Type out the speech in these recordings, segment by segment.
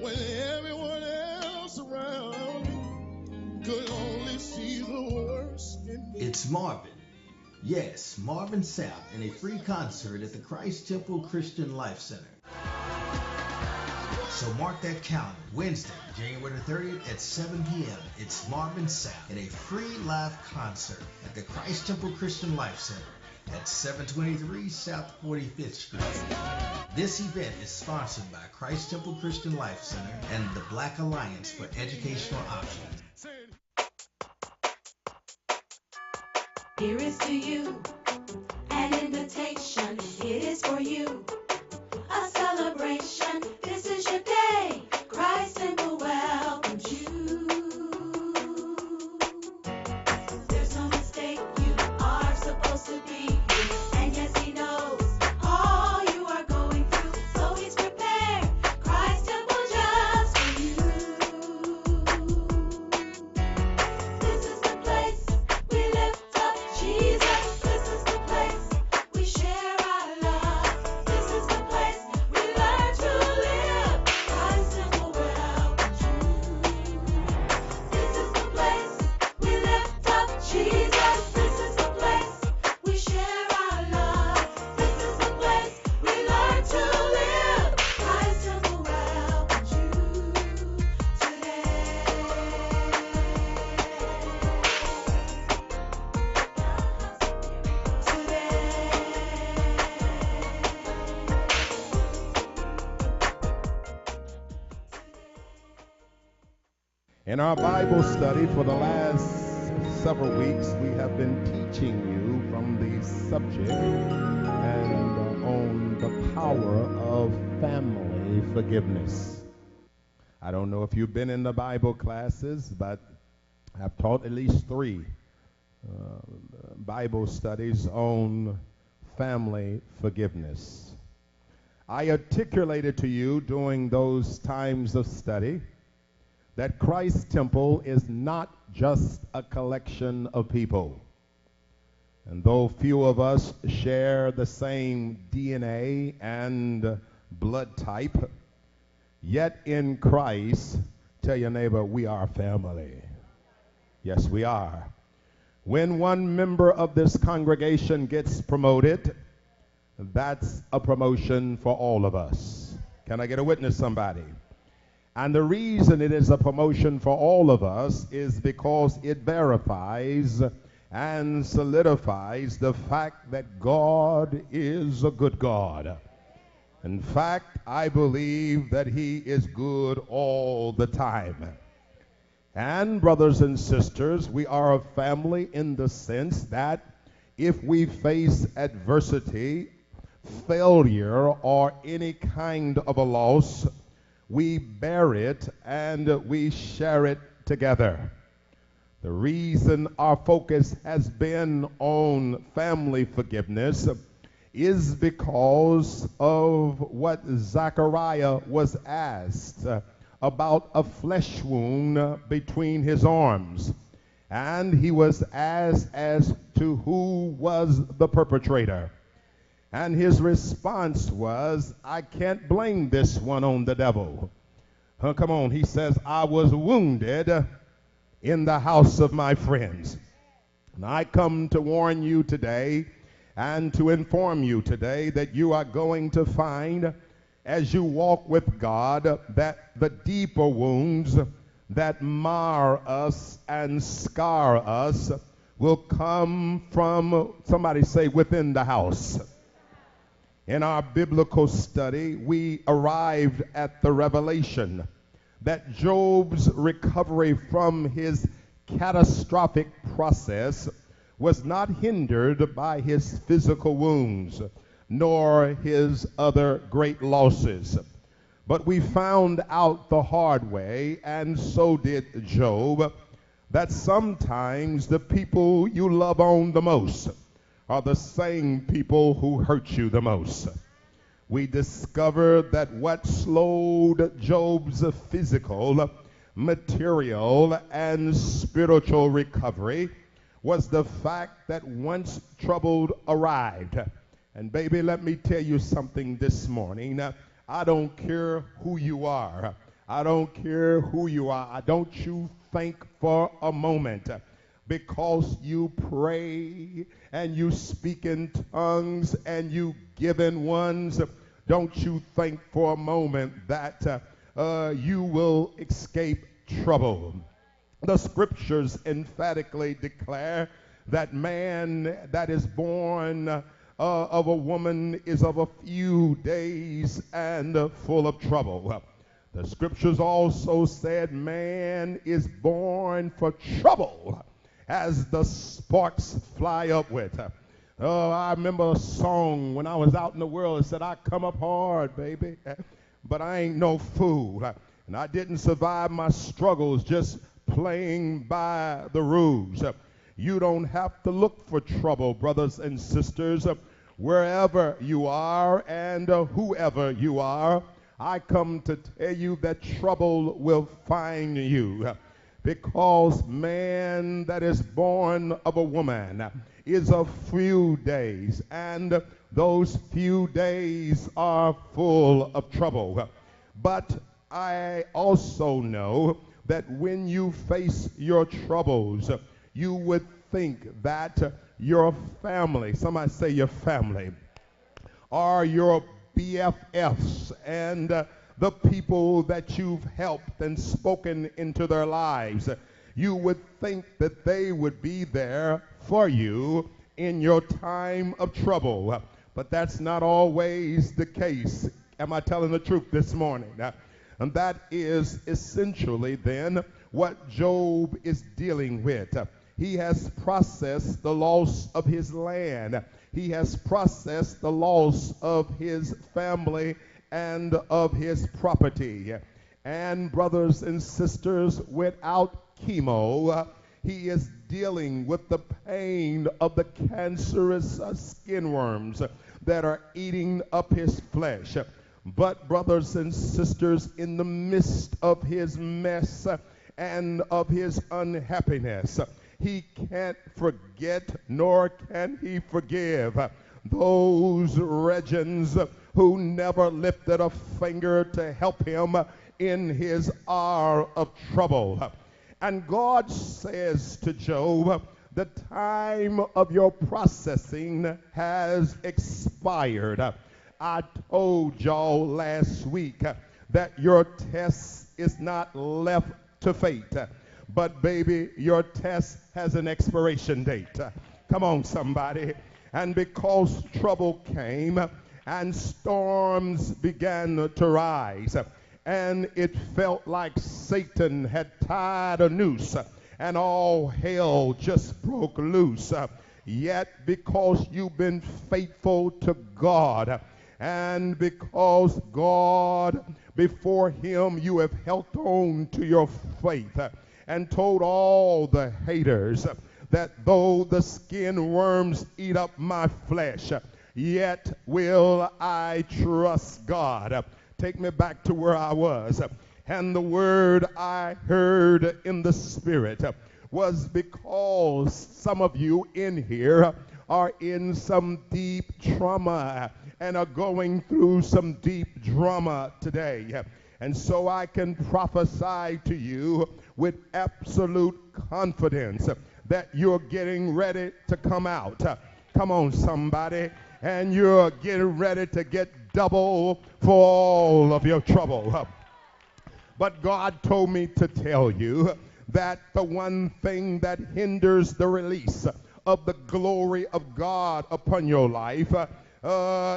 when everyone else around me could only see the worst in me. It's Marvin. Yes, Marvin Sapp in a free concert at the Christ Temple Christian Life Center. So mark that calendar. Wednesday, January the 30th at 7 p.m. It's Marvin Sapp in a free live concert at the Christ Temple Christian Life Center at 723 South 45th Street. This event is sponsored by Christ Temple Christian Life Center and the Black Alliance for Educational Options. Here is to you an invitation. It is for you a celebration. This is your day. Christ Temple welcomes you. There's no mistake. You are supposed to be here. And yes, He knows all you are going through. So He's prepared Christ Temple just for you. This is the place we lift up Jesus. This is the place we share our love. This is the place we learn to live. Christ Temple welcomes you. This is the place we lift up Jesus. This is the place we share our love. This is the place we learn to live. Christ Temple welcomes you In our Bible study for the last several weeks, we have been teaching you from the subject and on the power of family forgiveness. I don't know if you've been in the Bible classes, but I've taught at least 3 Bible studies on family forgiveness. I articulated to you during those times of study that Christ Temple is not just a collection of people. And though few of us share the same DNA and blood type, yet in Christ, tell your neighbor, we are family. Yes, we are. When one member of this congregation gets promoted, that's a promotion for all of us. Can I get a witness, somebody? And the reason it is a promotion for all of us is because it verifies and solidifies the fact that God is a good God. In fact, I believe that He is good all the time. And brothers and sisters, we are a family in the sense that if we face adversity, failure, or any kind of a loss, we bear it and we share it together. The reason our focus has been on family forgiveness is because of what Zechariah was asked about a flesh wound between his arms. And he was asked as to who was the perpetrator. And his response was, I can't blame this one on the devil. Come on, he says, I was wounded in the house of my friends. And I come to warn you today and to inform you today that you are going to find, as you walk with God, that the deeper wounds that mar us and scar us will come from, somebody say, within the house. In our biblical study, we arrived at the revelation that Job's recovery from his catastrophic process was not hindered by his physical wounds, nor his other great losses. But we found out the hard way, and so did Job, that sometimes the people you love on the most are the same people who hurt you the most. We discovered that what slowed Job's physical, material, and spiritual recovery was the fact that once trouble arrived, and baby, let me tell you something this morning, I don't care who you are. I don't care who you are. Don't you think for a moment, because you pray and you speak in tongues and you give in ones, don't you think for a moment that you will escape trouble. The scriptures emphatically declare that man that is born of a woman is of a few days and full of trouble. The scriptures also said man is born for trouble as the sparks fly upward. Oh, I remember a song when I was out in the world. It said, I come up hard, baby, but I ain't no fool. And I didn't survive my struggles just playing by the rules. You don't have to look for trouble, brothers and sisters. Wherever you are and whoever you are, I come to tell you that trouble will find you, because man that is born of a woman is a few days, and those few days are full of trouble. But I also know that when you face your troubles, you would think that your family, somebody say your family, are your BFFs and the people that you've helped and spoken into their lives. You would think that they would be there for you in your time of trouble. But that's not always the case. Am I telling the truth this morning? And that is essentially then what Job is dealing with. He has processed the loss of his land. He has processed the loss of his family and of his property. And brothers and sisters, without chemo, he is dealing with the pain of the cancerous skin worms that are eating up his flesh. But brothers and sisters, in the midst of his mess and of his unhappiness, he can't forget nor can he forgive those regions who never lifted a finger to help him in his hour of trouble. And God says to Job, the time of your processing has expired. I told y'all last week that your test is not left to fate. But baby, your test has an expiration date. Come on, somebody. And because trouble came and storms began to rise, and it felt like Satan had tied a noose and all hell just broke loose. Yet because you've been faithful to God, and because God, before him, you have held on to your faith and told all the haters that though the skin worms eat up my flesh, yet will I trust God. Take me back to where I was. And the word I heard in the Spirit was because some of you in here are in some deep trauma and are going through some deep drama today. And so I can prophesy to you with absolute confidence that you're getting ready to come out. Come on, somebody. And you're getting ready to get double for all of your trouble. But God told me to tell you that the one thing that hinders the release of the glory of God upon your life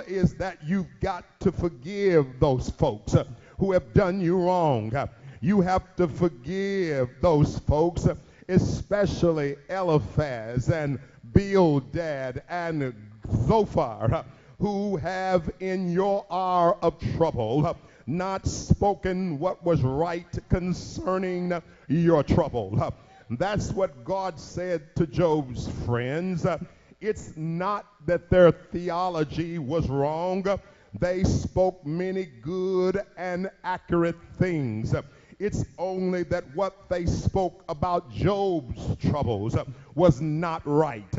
is that you've got to forgive those folks who have done you wrong. You have to forgive those folks, especially Eliphaz and Bildad and Zophar, who have in your hour of trouble not spoken what was right concerning your trouble. That's what God said to Job's friends. It's not that their theology was wrong. They spoke many good and accurate things. It's only that what they spoke about Job's troubles was not right.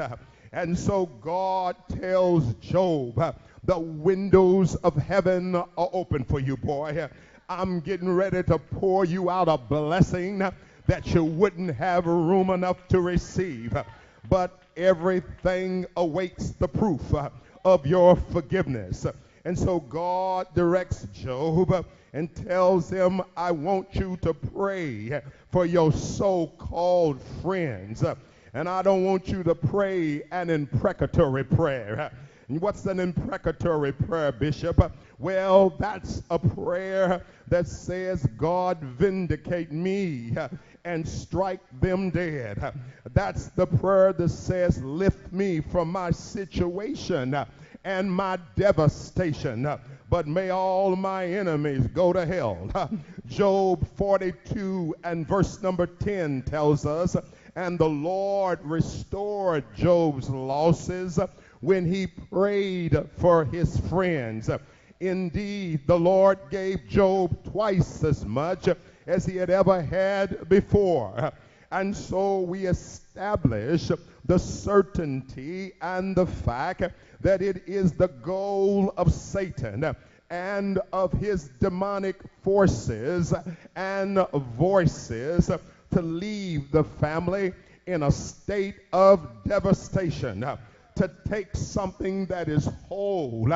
And so God tells Job, the windows of heaven are open for you, boy. I'm getting ready to pour you out a blessing that you wouldn't have room enough to receive. But everything awaits the proof of your forgiveness. And so God directs Job and tells him, I want you to pray for your so-called friends. And I don't want you to pray an imprecatory prayer. And what's an imprecatory prayer, Bishop? Well, that's a prayer that says, God, vindicate me and strike them dead. That's the prayer that says, lift me from my situation and my devastation. But may all my enemies go to hell. Job 42 and verse number 10 tells us, and the Lord restored Job's losses when he prayed for his friends. Indeed, the Lord gave Job twice as much as he had ever had before. And so we establish the certainty and the fact that it is the goal of Satan and of his demonic forces and voices to leave the family in a state of devastation, to take something that is whole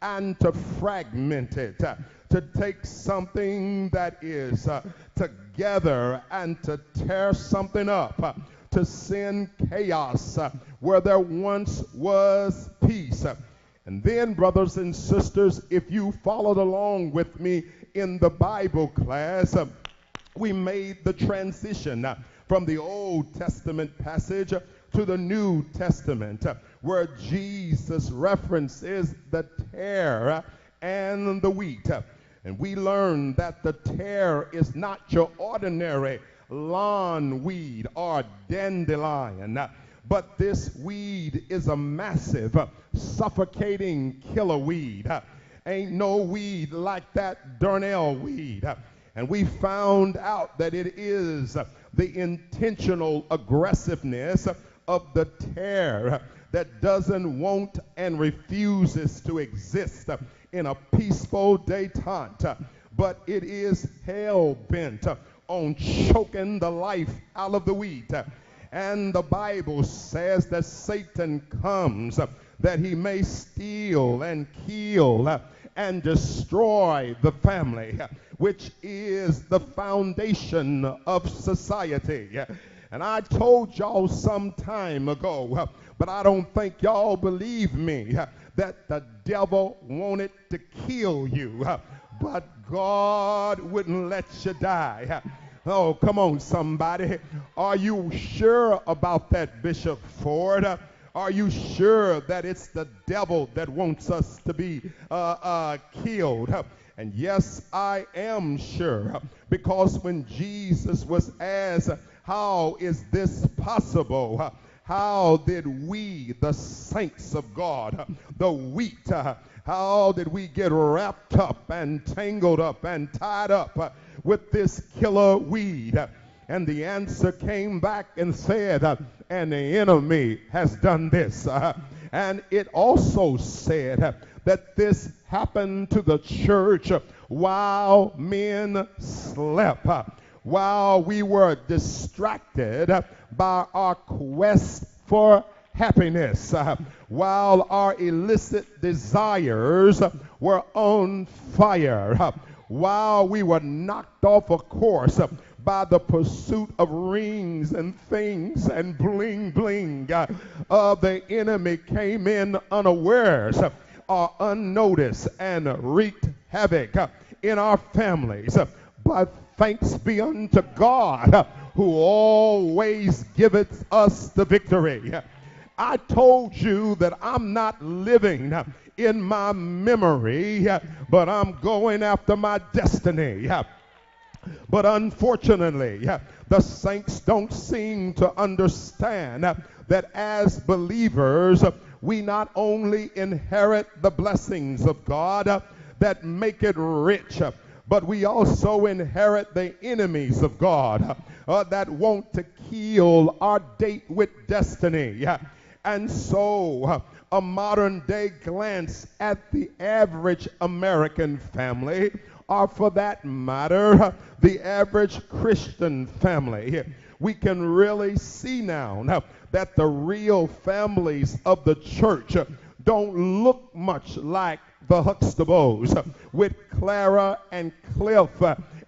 and to fragment it, to take something that is together and to tear something up, to send chaos where there once was peace. And then, brothers and sisters, if you followed along with me in the Bible class, we made the transition from the Old Testament passage to the New Testament, where Jesus references the tare and the wheat. And we learned that the tare is not your ordinary lawn weed or dandelion, but this weed is a massive, suffocating killer weed. Ain't no weed like that darnel weed. And we found out that it is the intentional aggressiveness of the tare that doesn't want and refuses to exist in a peaceful detente, but it is hell-bent on choking the life out of the wheat. And the Bible says that Satan comes that he may steal and kill and destroy the family, which is the foundation of society. And I told y'all some time ago, but I don't think y'all believe me, that the devil wanted to kill you, but God wouldn't let you die. Oh, come on, somebody. Are you sure about that, Bishop Ford? Are you sure that it's the devil that wants us to be killed? And yes, I am sure, because when Jesus was asked, how is this possible? How did we, the saints of God, the wheat, how did we get wrapped up and tangled up and tied up with this killer weed? And the answer came back and said, and the enemy has done this. And it also said that this happened to the church while men slept, while we were distracted by our quest for happiness, while our illicit desires were on fire, while we were knocked off a course by the pursuit of rings and things and bling bling. The enemy came in unawares or unnoticed and wreaked havoc in our families. But thanks be unto God, who always giveth us the victory. I told you that I'm not living in my memory, but I'm going after my destiny. But unfortunately, the saints don't seem to understand that as believers, we not only inherit the blessings of God that make it rich, but we also inherit the enemies of God that want to kill our date with destiny. And so a modern day glance at the average American family or for that matter, the average Christian family, we can really see now that the real families of the church don't look much like the Huxtables with Clara and Cliff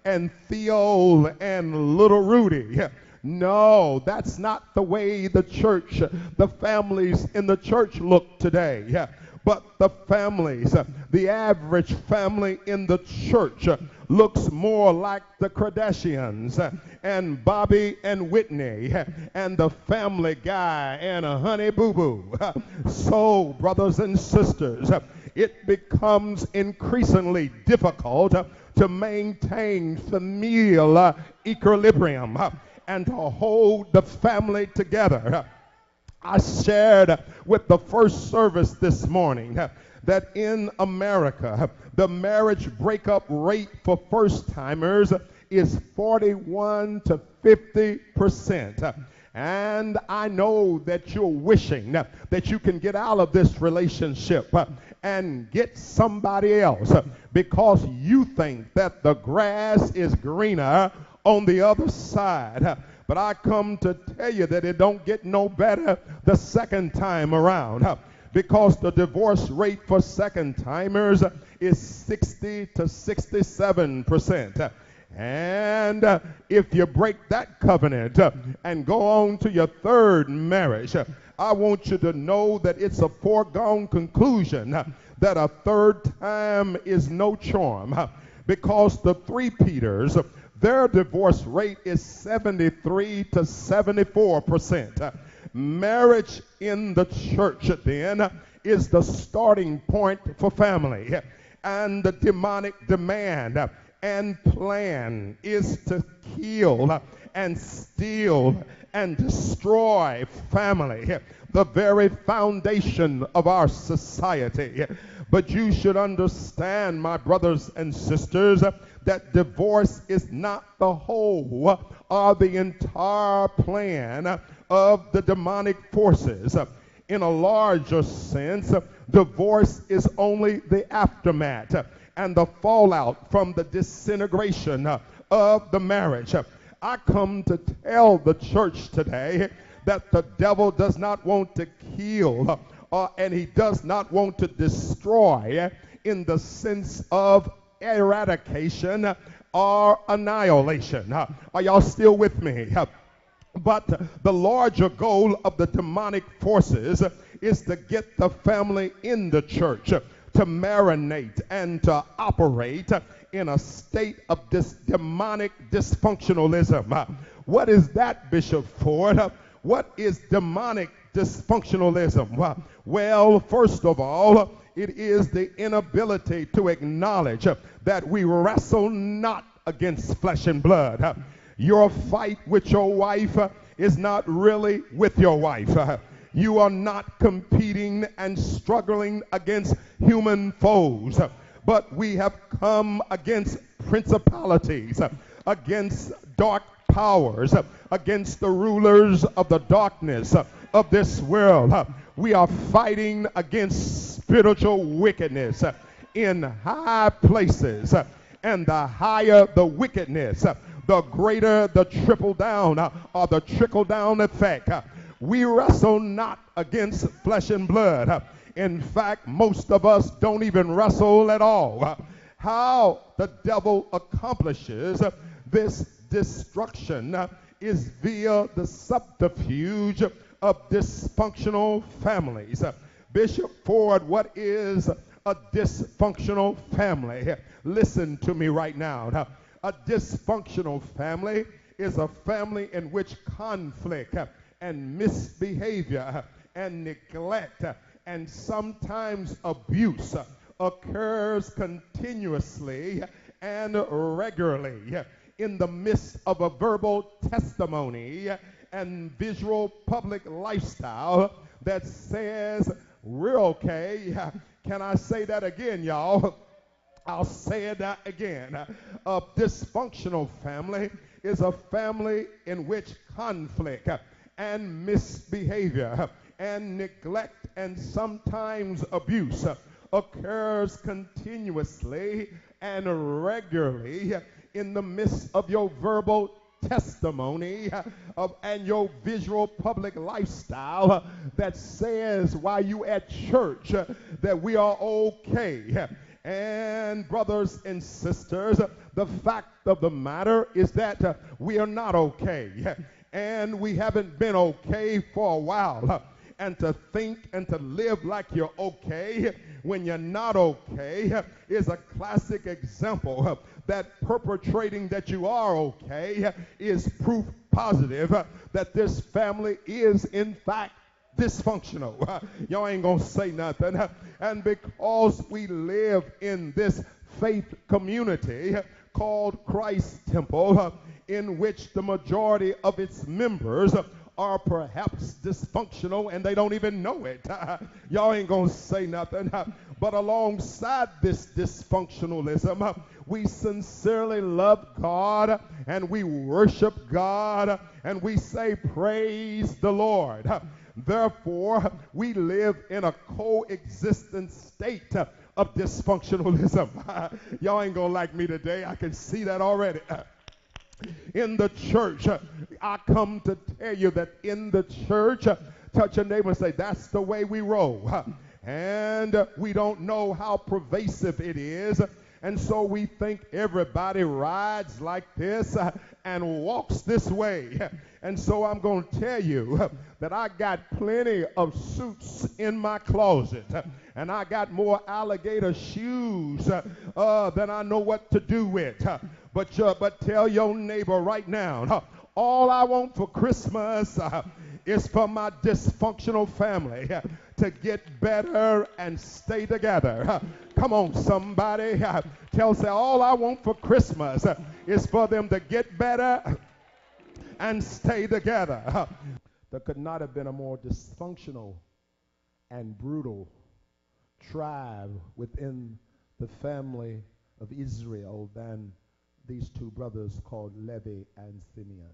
and Theo and little Rudy. No, that's not the way the church, the families in the church look today. But the families, the average family in the church looks more like the Kardashians and Bobby and Whitney and the Family Guy and a Honey Boo Boo. So, brothers and sisters, it becomes increasingly difficult to maintain familial equilibrium and to hold the family together. I shared with the first service this morning that in America, the marriage breakup rate for first-timers is 41 to 50%. And I know that you're wishing that you can get out of this relationship and get somebody else because you think that the grass is greener on the other side. But I come to tell you that it don't get no better the second time around because the divorce rate for second-timers is 60 to 67%. And if you break that covenant and go on to your third marriage, I want you to know that it's a foregone conclusion that a third time is no charm because the three-peaters, their divorce rate is 73 to 74%. Marriage in the church, then, is the starting point for family. And the demonic demand and plan is to kill and steal and destroy family, the very foundation of our society. But you should understand, my brothers and sisters, that divorce is not the whole or the entire plan of the demonic forces. In a larger sense, divorce is only the aftermath and the fallout from the disintegration of the marriage. I come to tell the church today that the devil does not want to kill and he does not want to destroy in the sense of eradication or annihilation. Are y'all still with me? But the larger goal of the demonic forces is to get the family in the church to marinate and to operate in a state of this demonic dysfunctionalism. What is that, Bishop Ford? What is demonic dysfunctionalism? Well, first of all, it is the inability to acknowledge that we wrestle not against flesh and blood. Your fight with your wife is not really with your wife. You are not competing and struggling against human foes, but we have come against principalities, against dark powers, against the rulers of the darkness of this world. We are fighting against spiritual wickedness in high places, and the higher the wickedness, the greater the trickle down or the trickle down effect. We wrestle not against flesh and blood. In fact, most of us don't even wrestle at all. How the devil accomplishes this destruction is via the subterfuge of dysfunctional families. Bishop Ford, what is a dysfunctional family? Listen to me right now. A dysfunctional family is a family in which conflict and misbehavior and neglect and sometimes abuse occurs continuously and regularly in the midst of a verbal testimony and visual public lifestyle that says we're okay. Can I say that again, y'all? I'll say it again. A dysfunctional family is a family in which conflict and misbehavior and neglect and sometimes abuse occurs continuously and regularly in the midst of your verbal testimony and your visual public lifestyle that says while you at church that we are okay. And brothers and sisters, the fact of the matter is that we are not okay. And we haven't been okay for a while. And to think and to live like you're okay when you're not okay is a classic example that perpetrating that you are okay is proof positive that this family is in fact dysfunctional. Y'all ain't gonna say nothing. And because we live in this faith community called Christ Temple, in which the majority of its members are perhaps dysfunctional and they don't even know it. Y'all ain't gonna say nothing. But alongside this dysfunctionalism, we sincerely love God and we worship God and we say praise the Lord. Therefore, we live in a coexistent state of dysfunctionalism. Y'all ain't gonna like me today. I can see that already. In the church, I come to tell you that in the church, touch your neighbor and say, that's the way we roll. And we don't know how pervasive it is. And so we think everybody rides like this and walks this way. And so I'm going to tell you that I got plenty of suits in my closet. And I got more alligator shoes than I know what to do with. But tell your neighbor right now, all I want for Christmas is for my dysfunctional family to get better and stay together. Come on, somebody. Say, all I want for Christmas is for them to get better and stay together. There could not have been a more dysfunctional and brutal tribe within the family of Israel than these two brothers called Levi and Simeon.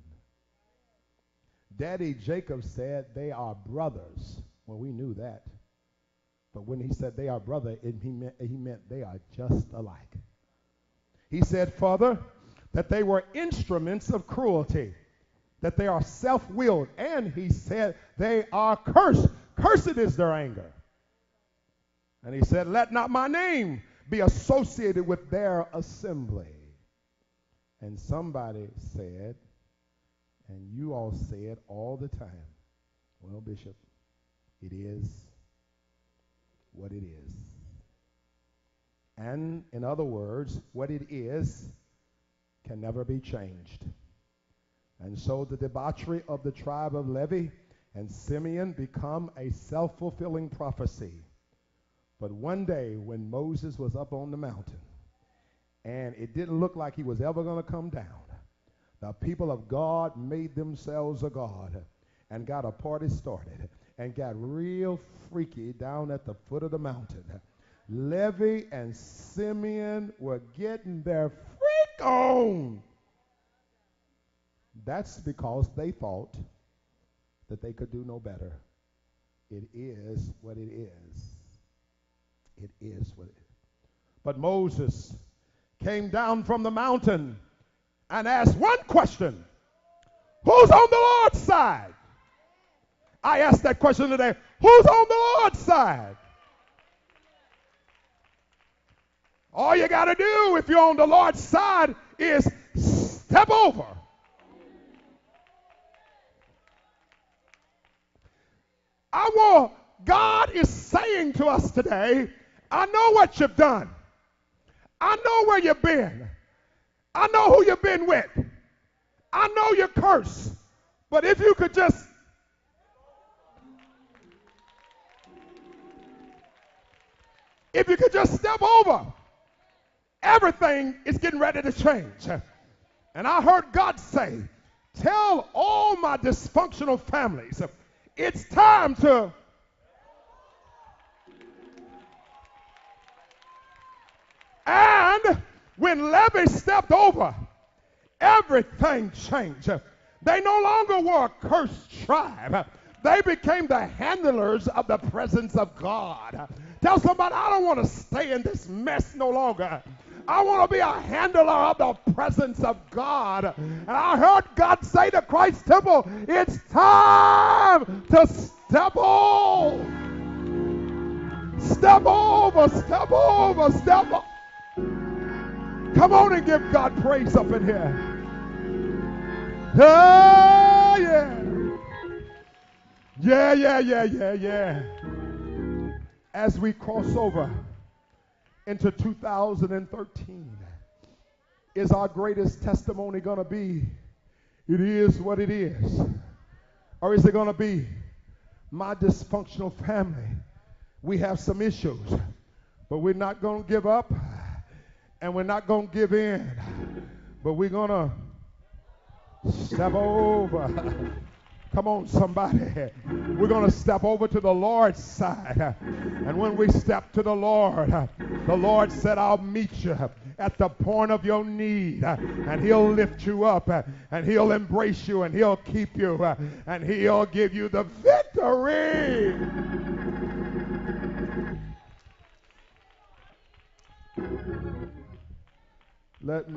Daddy Jacob said they are brothers. Well, we knew that. But when he said they are brother, he meant they are just alike. He said, Father, that they were instruments of cruelty, that they are self-willed, and he said they are cursed. Cursed is their anger. And he said, let not my name be associated with their assembly. And somebody said, and you all say it all the time, well, Bishop, it is what it is. And in other words, what it is can never be changed. And so the debauchery of the tribe of Levi and Simeon become a self-fulfilling prophecy. But one day when Moses was up on the mountain, and it didn't look like he was ever going to come down, the people of God made themselves a god and got a party started and got real freaky down at the foot of the mountain. Levi and Simeon were getting their freak on. That's because they thought that they could do no better. It is what it is. It is what it is. But Moses came down from the mountain and asked one question. Who's on the Lord's side? I asked that question today. Who's on the Lord's side? All you got to do if you're on the Lord's side is step over. God is saying to us today, I know what you've done. I know where you've been. I know who you've been with. I know you're cursed. But if you could just step over, everything is getting ready to change. And I heard God say, tell all my dysfunctional families, it's time to and when Levi stepped over, everything changed. They no longer were a cursed tribe. They became the handlers of the presence of God. Tell somebody, I don't want to stay in this mess no longer. I want to be a handler of the presence of God. And I heard God say to Christ Temple, it's time to step over. Step over, step over, step over. Come on and give God praise up in here. Oh, yeah. Yeah. As we cross over into 2013, is our greatest testimony going to be, it is what it is? Or is it going to be, my dysfunctional family, we have some issues, but we're not going to give up and we're not going to give in, but we're going to step over. Come on, somebody. We're going to step over to the Lord's side. And when we step to the Lord said, I'll meet you at the point of your need. And he'll lift you up. And he'll embrace you. And he'll keep you. And he'll give you the victory. Let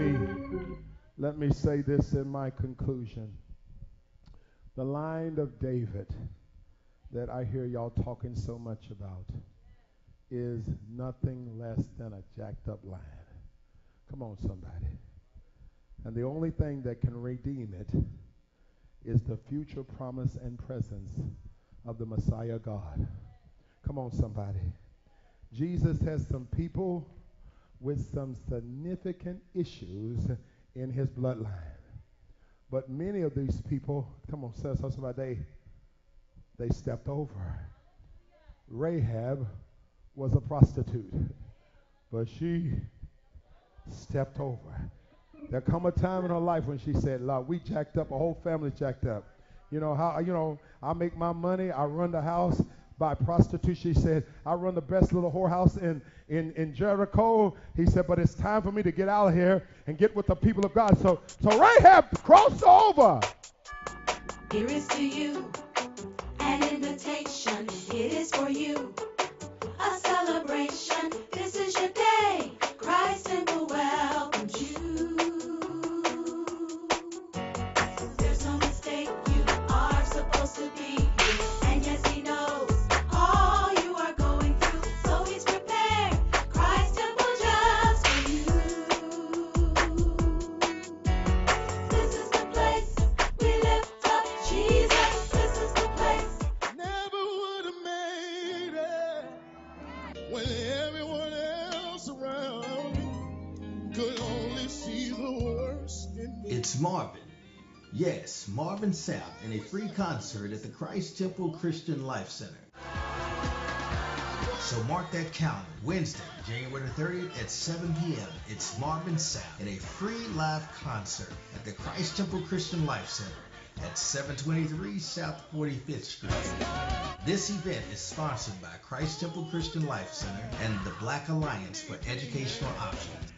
me say this in my conclusion. The line of David that I hear y'all talking so much about is nothing less than a jacked up line. Come on, somebody. And the only thing that can redeem it is the future promise and presence of the Messiah God. Come on, somebody. Jesus has some people with some significant issues in his bloodline. But many of these people, come on, say somebody, they stepped over. Rahab was a prostitute, but she stepped over. There come a time in her life when she said, Lord, we jacked up, a whole family jacked up. I make my money, I run the house by prostitution. She said, I run the best little whorehouse in Jericho. He said, but it's time for me to get out of here and get with the people of God. So Rahab crossed over. Here is to you an invitation. It is for you a celebration. This is your day. Christ Temple welcomes you. There's no mistake. You are supposed to be here. And yes, he knows all you are going through. So he's prepared. Christ Temple just for you. This is the place we lift up Jesus. This is the place. Never would have made it when everyone else around me could only see the worst in me. It's Marvin. Yes, Marvin Sapp in a free concert at the Christ Temple Christian Life Center. So mark that calendar. Wednesday, January 30th at 7 p.m. It's Marvin Sapp in a free live concert at the Christ Temple Christian Life Center at 723 South 45th Street. This event is sponsored by Christ Temple Christian Life Center and the Black Alliance for Educational Options.